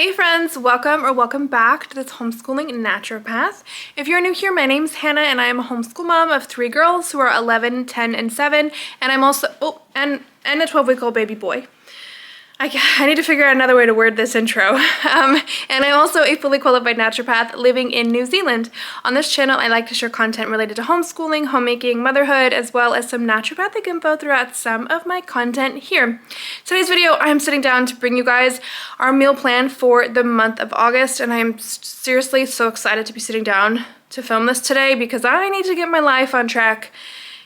Hey friends, welcome back to this Homeschooling Naturopath. If you're new here, my name's Hannah and I am a homeschool mom of 3 girls who are 11, 10, and 7, and I'm also, and a 12-week-old baby boy. I need to figure out another way to word this intro. And I'm also a fully qualified naturopath living in New Zealand. On this channel, I like to share content related to homeschooling, homemaking, motherhood, as well as some naturopathic info throughout some of my content here. Today's video, I'm sitting down to bring you guys our meal plan for the month of August, and I'm seriously so excited to be sitting down to film this today because I need to get my life on track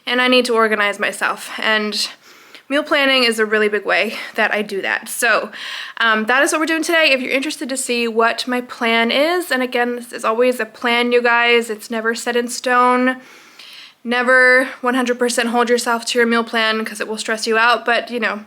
and I need to organize myself. And meal planning is a really big way that I do that. So that is what we're doing today. If you're interested to see what my plan is, and again, this is always a plan, you guys. It's never set in stone. Never 100% hold yourself to your meal plan because it will stress you out. But, you know,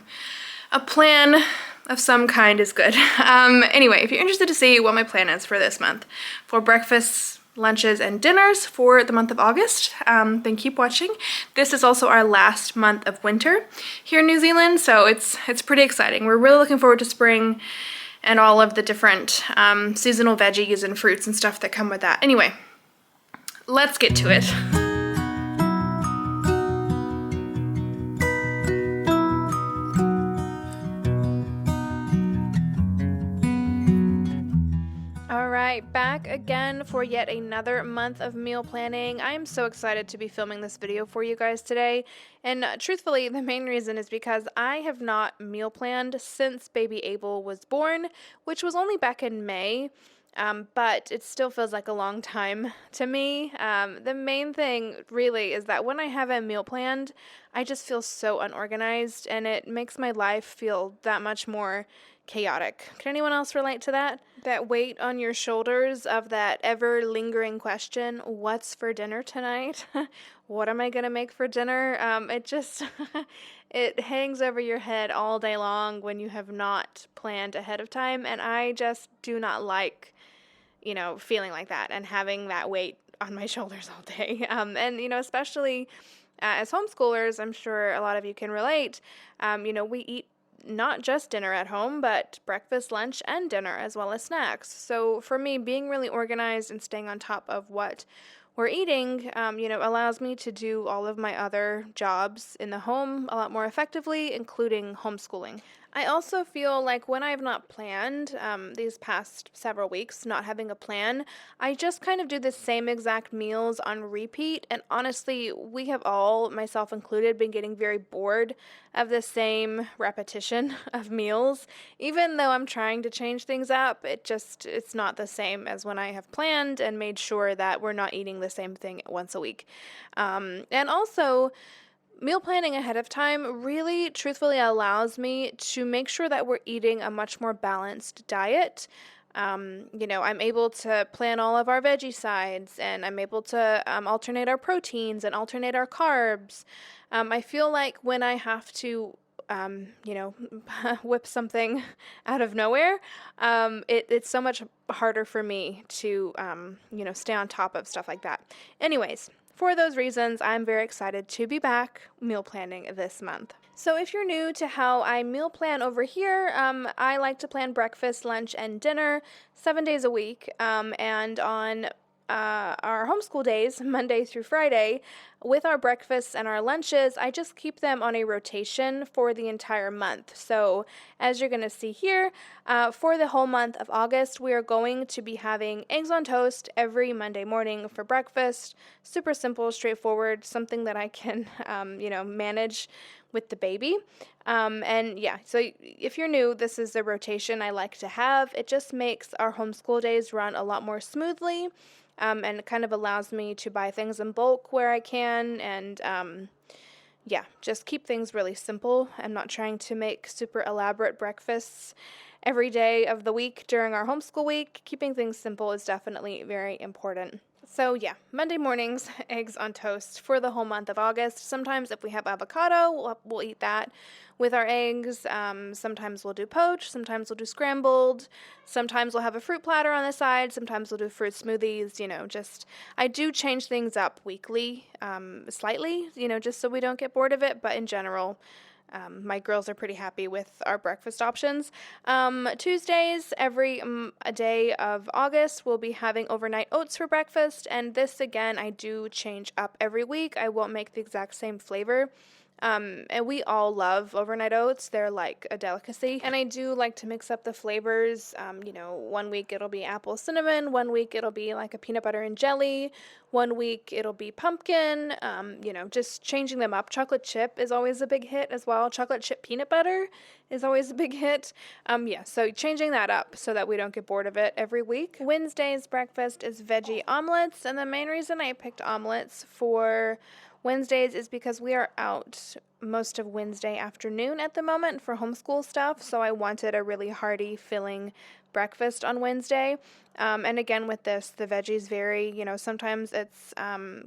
a plan of some kind is good. Anyway, if you're interested to see what my plan is for this month, for breakfasts, lunches, and dinners for the month of August, then keep watching. This is also our last month of winter here in New Zealand, so it's pretty exciting. We're really looking forward to spring and all of the different seasonal veggies and fruits and stuff that come with that. Anyway, let's get to it. Back again for yet another month of meal planning. I am so excited to be filming this video for you guys today, and truthfully the main reason is because I have not meal planned since baby Abel was born, which was only back in May, but it still feels like a long time to me. The main thing really is that when I have a meal planned, I just feel so unorganized and it makes my life feel that much more chaotic. Can anyone else relate to that? That weight on your shoulders of that ever lingering question, what's for dinner tonight? What am I gonna make for dinner? It just, it hangs over your head all day long when you have not planned ahead of time, and I just do not like, you know, feeling like that and having that weight on my shoulders all day. And, you know, especially as homeschoolers, I'm sure a lot of you can relate, you know, we eat not just dinner at home, but breakfast, lunch, and dinner, as well as snacks. So for me, being really organized and staying on top of what we're eating, you know, allows me to do all of my other jobs in the home a lot more effectively, including homeschooling. I also feel like when I have not planned, these past several weeks, not having a plan, I just kind of do the same exact meals on repeat. And honestly, we have all, myself included, been getting very bored of the same repetition of meals. Even though I'm trying to change things up, it's not the same as when I have planned and made sure that we're not eating the same thing once a week. And also, meal planning ahead of time really truthfully allows me to make sure that we're eating a much more balanced diet. You know, I'm able to plan all of our veggie sides, and I'm able to alternate our proteins and alternate our carbs. I feel like when I have to you know, whip something out of nowhere, it's so much harder for me to, you know, stay on top of stuff like that. Anyways, for those reasons, I'm very excited to be back meal planning this month. So if you're new to how I meal plan over here, I like to plan breakfast, lunch, and dinner 7 days a week, and on our homeschool days, Monday through Friday, with our breakfasts and our lunches, I just keep them on a rotation for the entire month. So as you're going to see here, for the whole month of August, we are going to be having eggs on toast every Monday morning for breakfast. Super simple, straightforward, something that I can, you know, manage with the baby. And yeah, so if you're new, this is the rotation I like to have. It just makes our homeschool days run a lot more smoothly. And it kind of allows me to buy things in bulk where I can, and yeah, just keep things really simple. I'm not trying to make super elaborate breakfasts every day of the week during our homeschool week. Keeping things simple is definitely very important. So yeah, Monday mornings, eggs on toast for the whole month of August. Sometimes if we have avocado, we'll eat that with our eggs. Sometimes we'll do poached, sometimes we'll do scrambled, sometimes we'll have a fruit platter on the side, sometimes we'll do fruit smoothies, you know, just, I do change things up weekly, slightly, you know, just so we don't get bored of it, but in general, My girls are pretty happy with our breakfast options. Tuesdays, every a day of August, we'll be having overnight oats for breakfast. And this, again, I do change up every week. I won't make the exact same flavor. And we all love overnight oats. They're like a delicacy. And I do like to mix up the flavors. One week it'll be apple cinnamon. One week it'll be like a peanut butter and jelly. One week it'll be pumpkin. Just changing them up. Chocolate chip is always a big hit as well. Chocolate chip peanut butter is always a big hit. So changing that up so that we don't get bored of it every week. Wednesday's breakfast is veggie omelets. And the main reason I picked omelets for Wednesdays is because we are out most of Wednesday afternoon at the moment for homeschool stuff, so I wanted a really hearty, filling breakfast on Wednesday. And again, with this, the veggies vary. Sometimes it's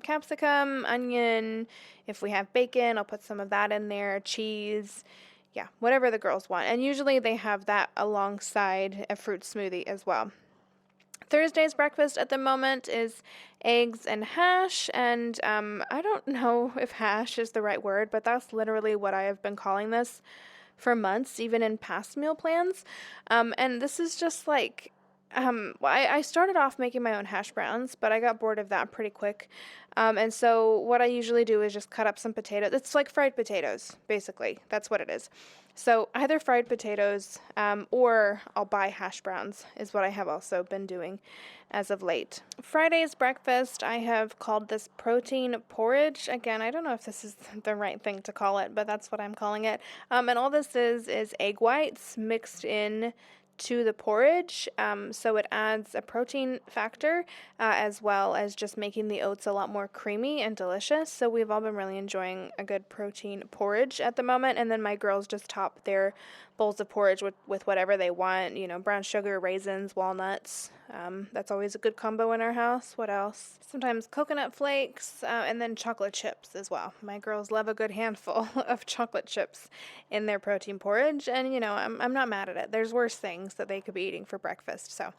capsicum, onion. If we have bacon, I'll put some of that in there, cheese. Yeah, whatever the girls want. And usually they have that alongside a fruit smoothie as well. Thursday's breakfast at the moment is eggs and hash, and I don't know if hash is the right word, but that's literally what I have been calling this for months, even in past meal plans. And this is just like, I started off making my own hash browns, but I got bored of that pretty quick. And so what I usually do is just cut up some potatoes. It's like fried potatoes, basically. That's what it is. So either fried potatoes or I'll buy hash browns is what I have also been doing as of late. Friday's breakfast, I have called this protein porridge. Again, I don't know if this is the right thing to call it, but that's what I'm calling it. And all this is egg whites mixed in to the porridge, so it adds a protein factor as well as just making the oats a lot more creamy and delicious. So we've all been really enjoying a good protein porridge at the moment, and then my girls just top their bowls of porridge with whatever they want, brown sugar, raisins, walnuts. That's always a good combo in our house. What else? Sometimes coconut flakes, and then chocolate chips as well. My girls love a good handful of chocolate chips in their protein porridge, and I'm not mad at it. There's worse things that they could be eating for breakfast, so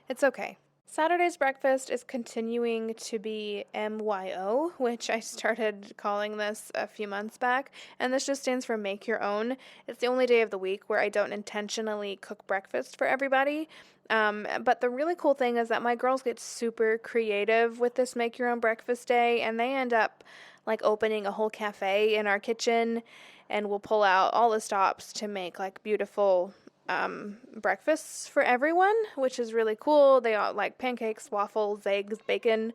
it's okay. Saturday's breakfast is continuing to be MYO, which I started calling this a few months back, and this just stands for make your own. It's the only day of the week where I don't intentionally cook breakfast for everybody. But the really cool thing is that my girls get super creative with this make your own breakfast day, and they end up like opening a whole cafe in our kitchen, and we'll pull out all the stops to make like beautiful breakfasts for everyone, which is really cool. They all like pancakes, waffles, eggs, bacon,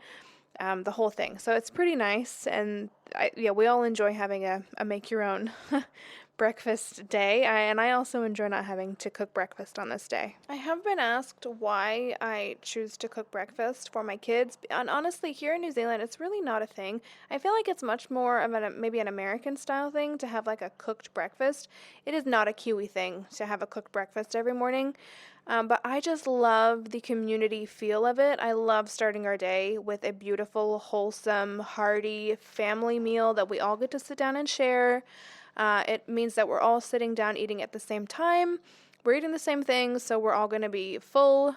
the whole thing. So it's pretty nice, and we all enjoy having a make your own breakfast day, and I also enjoy not having to cook breakfast on this day. I have been asked why I choose to cook breakfast for my kids, and honestly, here in New Zealand, it's really not a thing. I feel like it's much more of maybe an American style thing to have like a cooked breakfast. It is not a Kiwi thing to have a cooked breakfast every morning. But I just love the community feel of it. I love starting our day with a beautiful, wholesome, hearty family meal that we all get to sit down and share. It means that we're all sitting down eating at the same time. We're eating the same things, so we're all going to be full,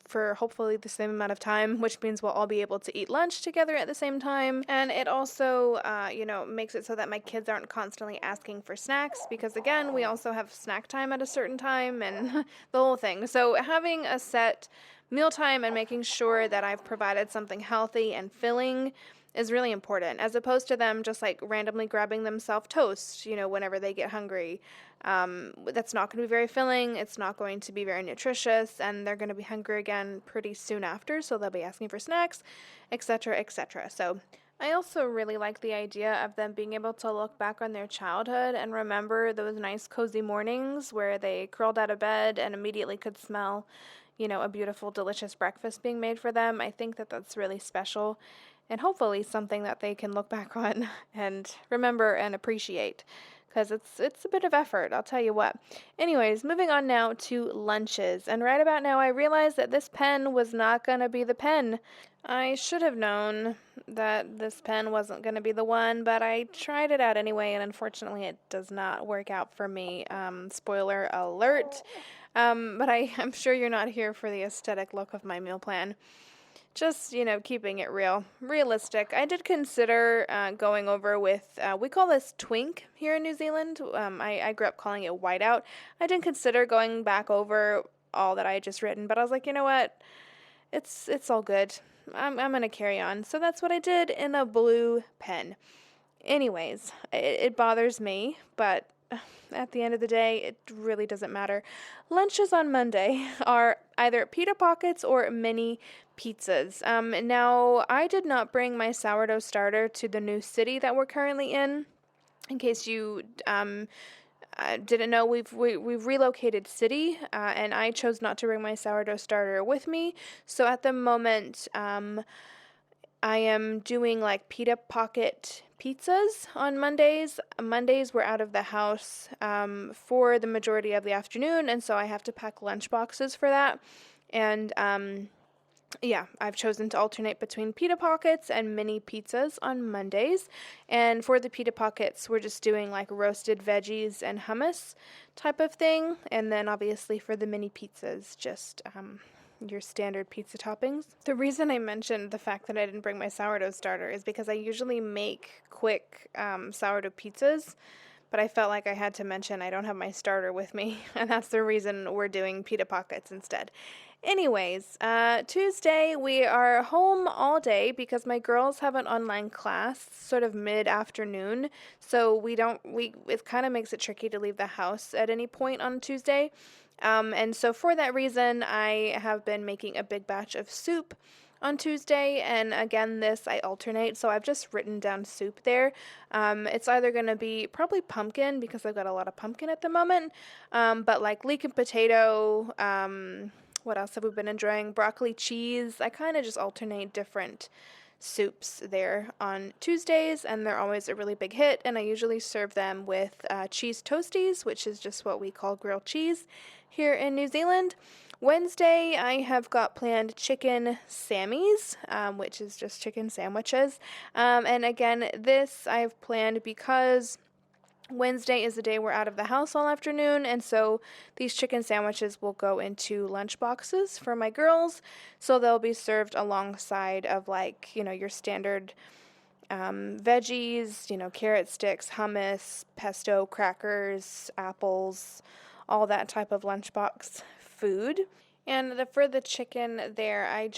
for hopefully the same amount of time, which means we'll all be able to eat lunch together at the same time. And it also, makes it so that my kids aren't constantly asking for snacks, because again, we also have snack time at a certain time and the whole thing. So having a set mealtime and making sure that I've provided something healthy and filling is really important, as opposed to them just like randomly grabbing themselves toast, whenever they get hungry. That's not going to be very filling. It's not going to be very nutritious, and they're going to be hungry again pretty soon after, so they'll be asking for snacks, etc., etc. So I also really like the idea of them being able to look back on their childhood and remember those nice cozy mornings where they curled out of bed and immediately could smell, a beautiful, delicious breakfast being made for them. I think that that's really special, and hopefully something that they can look back on and remember and appreciate, because it's a bit of effort, I'll tell you what. Anyways, moving on now to lunches, and right about now I realized that this pen was not going to be the pen. I should have known that this pen wasn't going to be the one, but I tried it out anyway, and unfortunately it does not work out for me. Spoiler alert. But I'm sure you're not here for the aesthetic look of my meal plan. Just, keeping it realistic. I did consider going over with, we call this twink here in New Zealand. I grew up calling it whiteout. I did consider going back over all that I had just written, but I was like, you know what? It's all good. I'm gonna carry on. So that's what I did in a blue pen. Anyways, it bothers me, but at the end of the day, it really doesn't matter. Lunches on Monday are either pita pockets or mini pizzas. Now, I did not bring my sourdough starter to the new city that we're currently in case you didn't know, we've relocated city, and I chose not to bring my sourdough starter with me. So at the moment, I am doing like pita pocket pizzas on Mondays. Mondays we're out of the house for the majority of the afternoon, and so I have to pack lunch boxes for that. And yeah, I've chosen to alternate between pita pockets and mini pizzas on Mondays. And for the pita pockets, we're just doing like roasted veggies and hummus type of thing. And then obviously for the mini pizzas, just your standard pizza toppings. The reason I mentioned the fact that I didn't bring my sourdough starter is because I usually make quick sourdough pizzas, but I felt like I had to mention I don't have my starter with me, and that's the reason we're doing pita pockets instead. Anyways, Tuesday we are home all day because my girls have an online class sort of mid-afternoon, so it kind of makes it tricky to leave the house at any point on Tuesday. And so for that reason, I have been making a big batch of soup on Tuesday, and again, this I alternate, so I've just written down soup there. It's either going to be probably pumpkin, because I've got a lot of pumpkin at the moment, but like leek and potato, what else have we been enjoying? Broccoli cheese. I kind of just alternate different soups there on Tuesdays, and they're always a really big hit, and I usually serve them with cheese toasties, which is just what we call grilled cheese here in New Zealand. Wednesday, I have got planned chicken sammies, which is just chicken sandwiches. And again, this I've planned because Wednesday is the day we're out of the house all afternoon, and so these chicken sandwiches will go into lunch boxes for my girls, so they'll be served alongside of your standard veggies, carrot sticks, hummus, pesto, crackers, apples, all that type of lunchbox food. And for the chicken there, I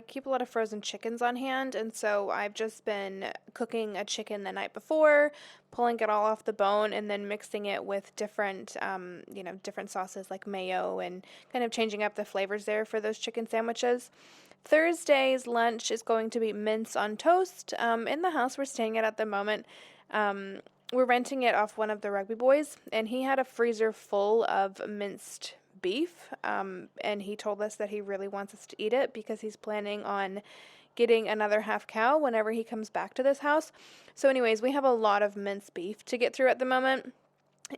keep a lot of frozen chickens on hand, and so I've just been cooking a chicken the night before, pulling it all off the bone, and then mixing it with different sauces like mayo, and kind of changing up the flavors there for those chicken sandwiches. Thursday's lunch is going to be mince on toast. In the house we're staying at the moment, we're renting it off one of the rugby boys, and he had a freezer full of minced beef, and he told us that he really wants us to eat it because he's planning on getting another half cow whenever he comes back to this house. So anyways, we have a lot of minced beef to get through at the moment.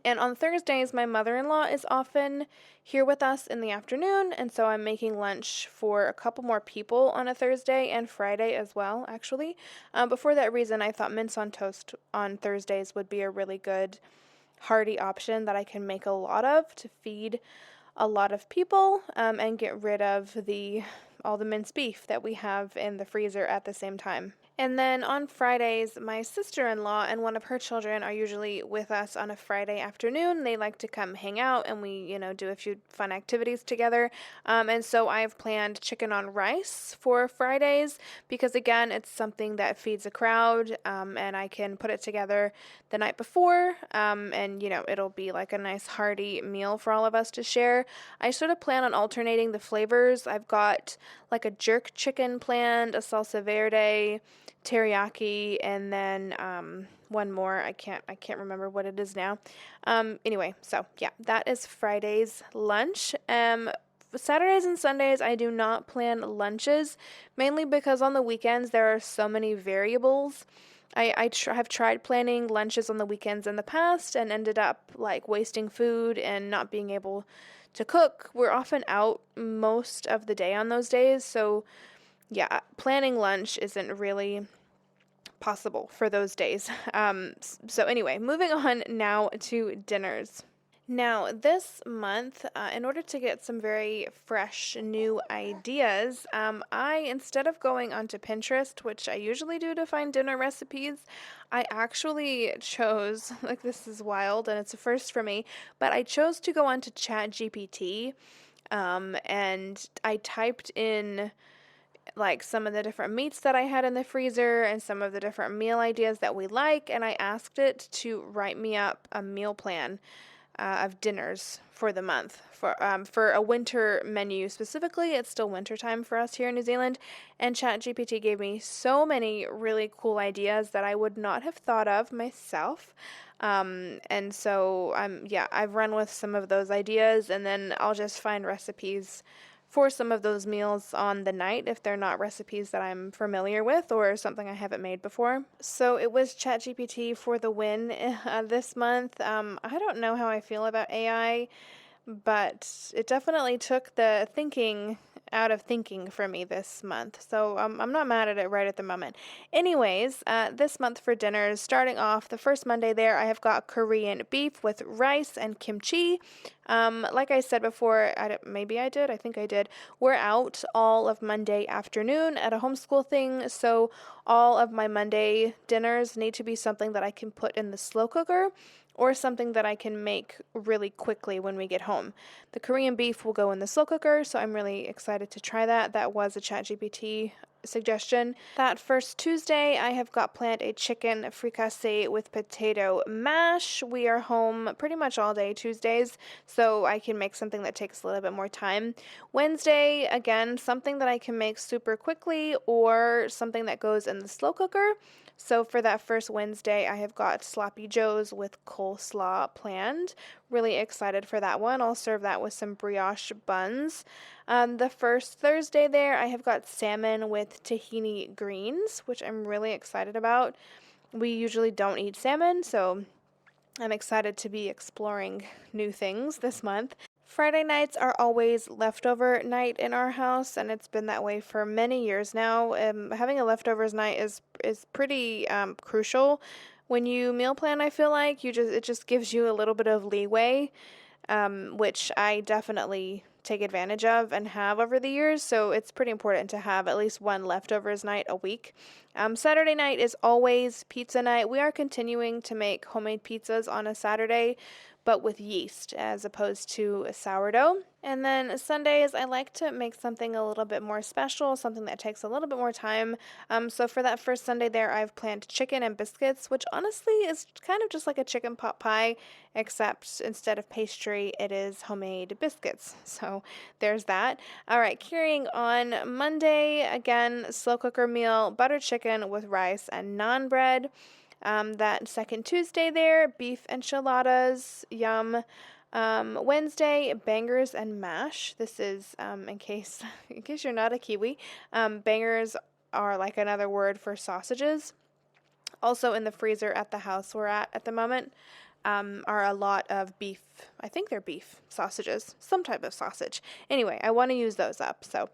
And on Thursdays, my mother-in-law is often here with us in the afternoon, and so I'm making lunch for a couple more people on a Thursday and Friday as well, actually. But for that reason, I thought mince on toast on Thursdays would be a really good hearty option that I can make a lot of to feed a lot of people, and get rid of all the minced beef that we have in the freezer at the same time. And then on Fridays, my sister-in-law and one of her children are usually with us on a Friday afternoon. They like to come hang out, and we, do a few fun activities together. And so I've planned chicken on rice for Fridays because, again, it's something that feeds a crowd, and I can put it together the night before, and, it'll be like a nice hearty meal for all of us to share. I sort of plan on alternating the flavors. I've got like a jerk chicken planned, a salsa verde, teriyaki, and then one more. I can't remember what it is now. Anyway, so yeah, that is Friday's lunch. Saturdays and Sundays, I do not plan lunches, mainly because on the weekends there are so many variables. I have tried planning lunches on the weekends in the past and ended up like wasting food and not being able to cook. We're often out most of the day on those days, so yeah, planning lunch isn't really possible for those days. So anyway, moving on now to dinners. Now, this month, in order to get some very fresh new ideas, instead of going onto Pinterest, which I usually do to find dinner recipes, I actually chose, like, this is wild and it's a first for me, but I chose to go onto ChatGPT, and I typed in like some of the different meats that I had in the freezer and some of the different meal ideas that we like, and I asked it to write me up a meal plan of dinners for the month for a winter menu specifically. It's still winter time for us here in New Zealand, and ChatGPT gave me so many really cool ideas that I would not have thought of myself. And so yeah, I've run with some of those ideas, and then I'll just find recipes for some of those meals on the night if they're not recipes that I'm familiar with or something I haven't made before. So it was ChatGPT for the win this month. I don't know how I feel about AI, but it definitely took the thinking out of thinking for me this month. So I'm not mad at it right at the moment. Anyways, this month for dinners, starting off the first Monday there, I have got Korean beef with rice and kimchi. Like I said before, maybe I did, I think I did. We're out all of Monday afternoon at a homeschool thing, so all of my Monday dinners need to be something that I can put in the slow cooker or something that I can make really quickly when we get home. The Korean beef will go in the slow cooker, so I'm really excited to try that. That was a ChatGPT suggestion. That first Tuesday, I have got planned a chicken fricassee with potato mash. We are home pretty much all day Tuesdays, so I can make something that takes a little bit more time. Wednesday, again, something that I can make super quickly or something that goes in the slow cooker. So for that first Wednesday, I have got sloppy joes with coleslaw planned. Really excited for that one. I'll serve that with some brioche buns. The first Thursday there, I have got salmon with tahini greens, which I'm really excited about. We usually don't eat salmon, so I'm excited to be exploring new things this month. Friday nights are always leftover night in our house, and it's been that way for many years now. Having a leftovers night is pretty crucial when you meal plan. I feel like it just gives you a little bit of leeway, which I definitely take advantage of and have over the years. So it's pretty important to have at least one leftovers night a week. Saturday night is always pizza night. We are continuing to make homemade pizzas on a Saturday, but with yeast as opposed to a sourdough. And then Sundays, I like to make something a little bit more special, something that takes a little bit more time. So for that first Sunday there, I've planned chicken and biscuits, which honestly is kind of just like a chicken pot pie, except instead of pastry, it is homemade biscuits. So there's that. All right, carrying on. Monday, again, slow cooker meal, butter chicken with rice and naan bread. That second Tuesday there, beef enchiladas, yum. Wednesday, bangers and mash. This is in case you're not a Kiwi. Bangers are like another word for sausages. Also in the freezer at the house we're at the moment are a lot of beef. I think they're beef sausages, some type of sausage. Anyway, I want to use those up, so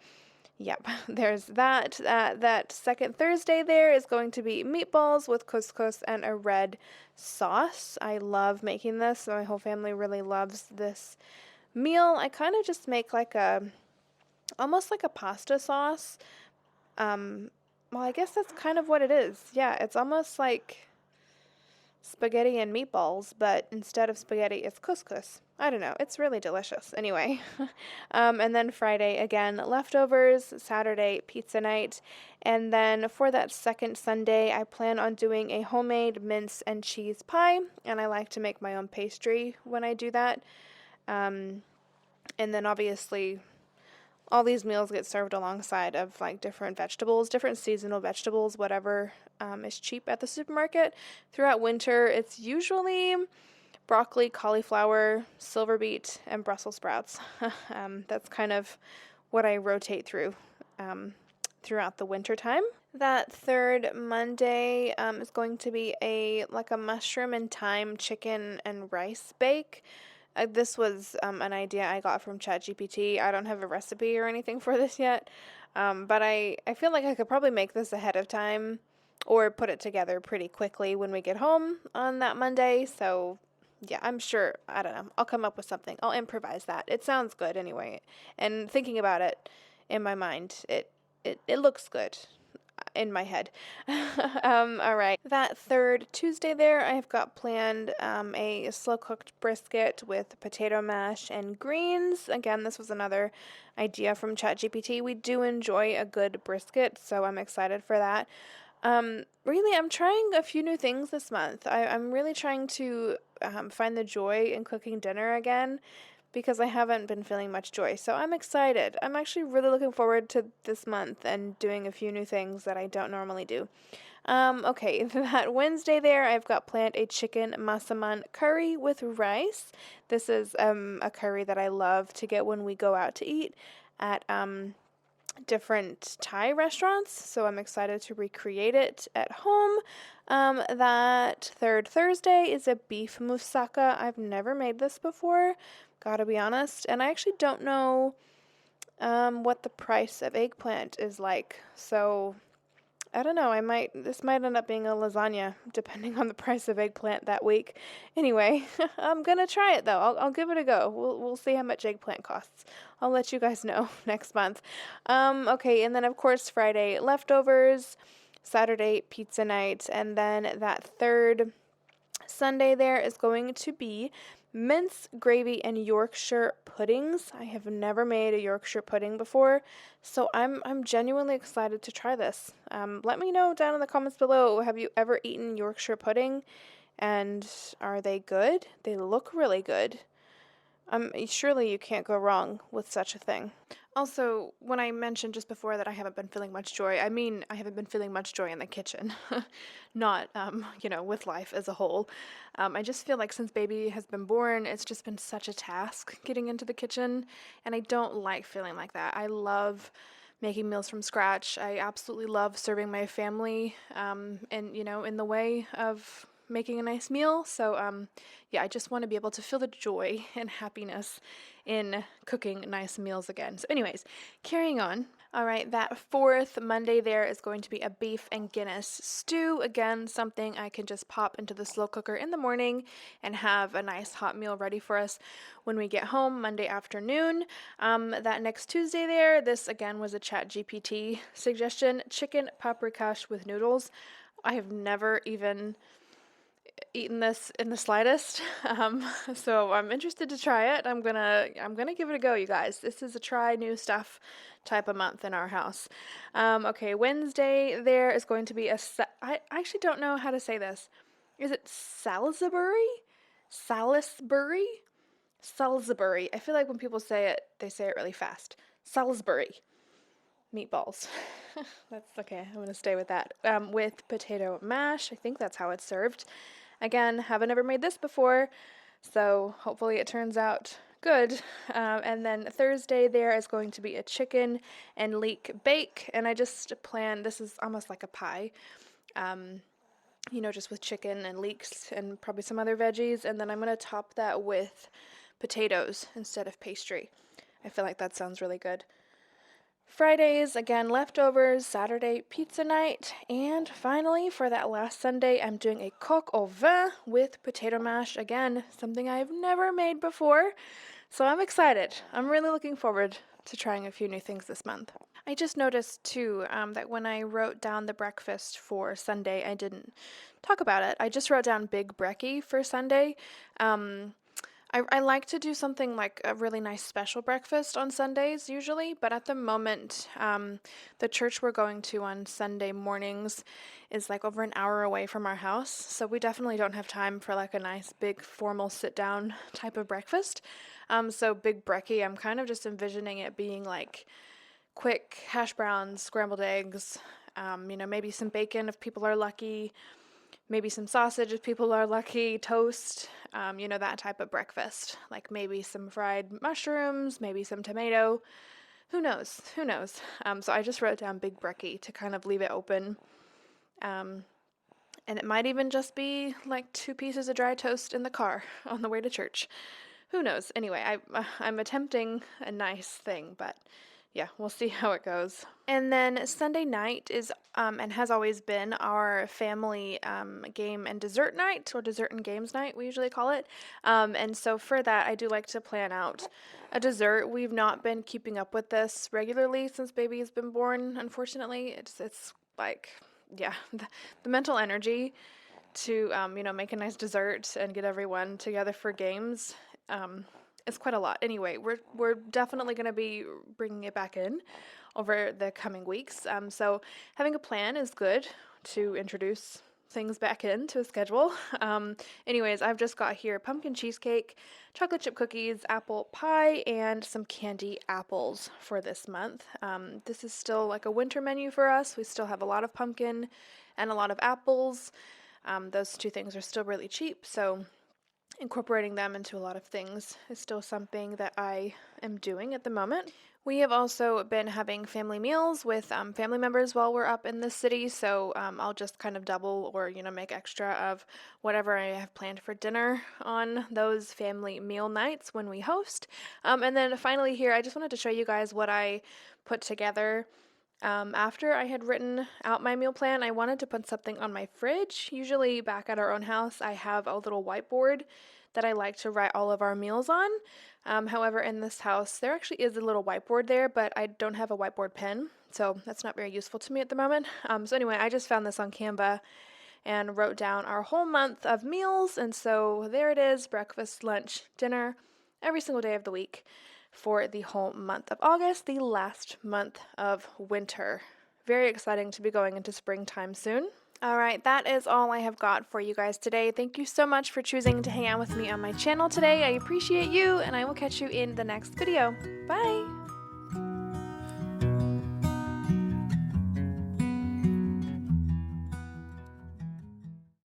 yep, there's that. That second Thursday there is going to be meatballs with couscous and a red sauce. I love making this. My whole family really loves this meal. I kind of just make almost like a pasta sauce. Well, I guess that's kind of what it is. Yeah, it's almost like spaghetti and meatballs, but instead of spaghetti, it's couscous. I don't know. It's really delicious. Anyway, and then Friday, again, leftovers. Saturday, pizza night. And then for that second Sunday, I plan on doing a homemade mince and cheese pie. And I like to make my own pastry when I do that. And then obviously all these meals get served alongside of like different vegetables, different seasonal vegetables, whatever is cheap at the supermarket. Throughout winter, it's usually broccoli, cauliflower, silver beet, and Brussels sprouts. That's kind of what I rotate through throughout the winter time. That third Monday is going to be a mushroom and thyme chicken and rice bake. This was an idea I got from ChatGPT. I don't have a recipe or anything for this yet, but I feel like I could probably make this ahead of time or put it together pretty quickly when we get home on that Monday. So Yeah, I'm sure. I don't know. I'll come up with something. I'll improvise that. It sounds good anyway. And thinking about it in my mind, it looks good in my head. All right. That third Tuesday there, I've got planned a slow cooked brisket with potato mash and greens. Again, this was another idea from ChatGPT. We do enjoy a good brisket, so I'm excited for that. Really, I'm trying a few new things this month. I'm really trying to find the joy in cooking dinner again because I haven't been feeling much joy. So I'm excited. I'm actually really looking forward to this month and doing a few new things that I don't normally do. Okay, that Wednesday there, I've got planned a chicken masaman curry with rice. This is a curry that I love to get when we go out to eat at different Thai restaurants, so I'm excited to recreate it at home. That third Thursday is a beef moussaka. I've never made this before, gotta be honest, and I actually don't know what the price of eggplant is like, so I don't know. This might end up being a lasagna, depending on the price of eggplant that week. Anyway, I'm gonna try it though. I'll give it a go. We'll see how much eggplant costs. I'll let you guys know next month. Okay, and then of course Friday leftovers, Saturday pizza night, and then that third Sunday there is going to be mince, gravy, and Yorkshire puddings. I have never made a Yorkshire pudding before, so I'm genuinely excited to try this. Let me know down in the comments below. Have you ever eaten Yorkshire pudding? And are they good? They look really good. Surely you can't go wrong with such a thing. Also, when I mentioned just before that I haven't been feeling much joy, I mean I haven't been feeling much joy in the kitchen, not, with life as a whole. I just feel like since baby has been born, it's just been such a task getting into the kitchen, and I don't like feeling like that. I love making meals from scratch. I absolutely love serving my family, and in the way of making a nice meal. So, yeah, I just want to be able to feel the joy and happiness in cooking nice meals again. So, anyways, carrying on. All right, that fourth Monday there is going to be a beef and Guinness stew. Again, something I can just pop into the slow cooker in the morning and have a nice hot meal ready for us when we get home Monday afternoon. That next Tuesday there, this again was a ChatGPT suggestion, chicken paprikash with noodles. I have never even eaten this in the slightest, so I'm interested to try it. I'm gonna give it a go, you guys. This is a try new stuff type of month in our house. Okay, Wednesday there is going to be I actually don't know how to say this. Is it Salisbury? Salisbury? Salisbury. I feel like when people say it, they say it really fast. Salisbury meatballs. That's okay. I'm gonna stay with that. With potato mash. I think that's how it's served. Again, haven't ever made this before, so hopefully it turns out good. And then Thursday there is going to be a chicken and leek bake, and I just planned, this is almost like a pie, just with chicken and leeks and probably some other veggies, and then I'm going to top that with potatoes instead of pastry. I feel like that sounds really good. Fridays, again, leftovers, Saturday, pizza night, and finally, for that last Sunday, I'm doing a coq au vin with potato mash. Again, something I've never made before, so I'm excited. I'm really looking forward to trying a few new things this month. I just noticed, too, that when I wrote down the breakfast for Sunday, I didn't talk about it. I just wrote down Big Brekkie for Sunday. I like to do something like a really nice special breakfast on Sundays usually, but at the moment, the church we're going to on Sunday mornings is like over an hour away from our house, so we definitely don't have time for like a nice big formal sit down type of breakfast. So Big Brekkie, I'm kind of just envisioning it being like quick hash browns, scrambled eggs, maybe some bacon if people are lucky, maybe some sausage if people are lucky, toast, that type of breakfast. Like maybe some fried mushrooms, maybe some tomato. Who knows? Who knows? So I just wrote down Big Brekkie to kind of leave it open. And it might even just be like 2 pieces of dry toast in the car on the way to church. Who knows? Anyway, I'm attempting a nice thing, but yeah, we'll see how it goes. And then Sunday night is and has always been our family game and dessert night, or dessert and games night, we usually call it. And so for that, I do like to plan out a dessert. We've not been keeping up with this regularly since baby has been born, unfortunately. It's like, yeah, the mental energy to make a nice dessert and get everyone together for games. It's quite a lot. Anyway, we're definitely going to be bringing it back in over the coming weeks. So having a plan is good to introduce things back into a schedule. Anyways, I've just got here pumpkin cheesecake, chocolate chip cookies, apple pie, and some candy apples for this month. This is still like a winter menu for us. We still have a lot of pumpkin and a lot of apples. Those two things are still really cheap, so incorporating them into a lot of things is still something that I am doing at the moment. We have also been having family meals with family members while we're up in the city, so I'll just kind of double or make extra of whatever I have planned for dinner on those family meal nights when we host. And then finally here, I just wanted to show you guys what I put together. After I had written out my meal plan, I wanted to put something on my fridge. Usually back at our own house, I have a little whiteboard that I like to write all of our meals on. However, in this house, there actually is a little whiteboard there, but I don't have a whiteboard pen, so that's not very useful to me at the moment. So anyway, I just found this on Canva and wrote down our whole month of meals, and so there it is, breakfast, lunch, dinner, every single day of the week for the whole month of August, the last month of winter. Very exciting to be going into springtime soon. All right, that is all I have got for you guys today. Thank you so much for choosing to hang out with me on my channel today. I appreciate you, and I will catch you in the next video. Bye!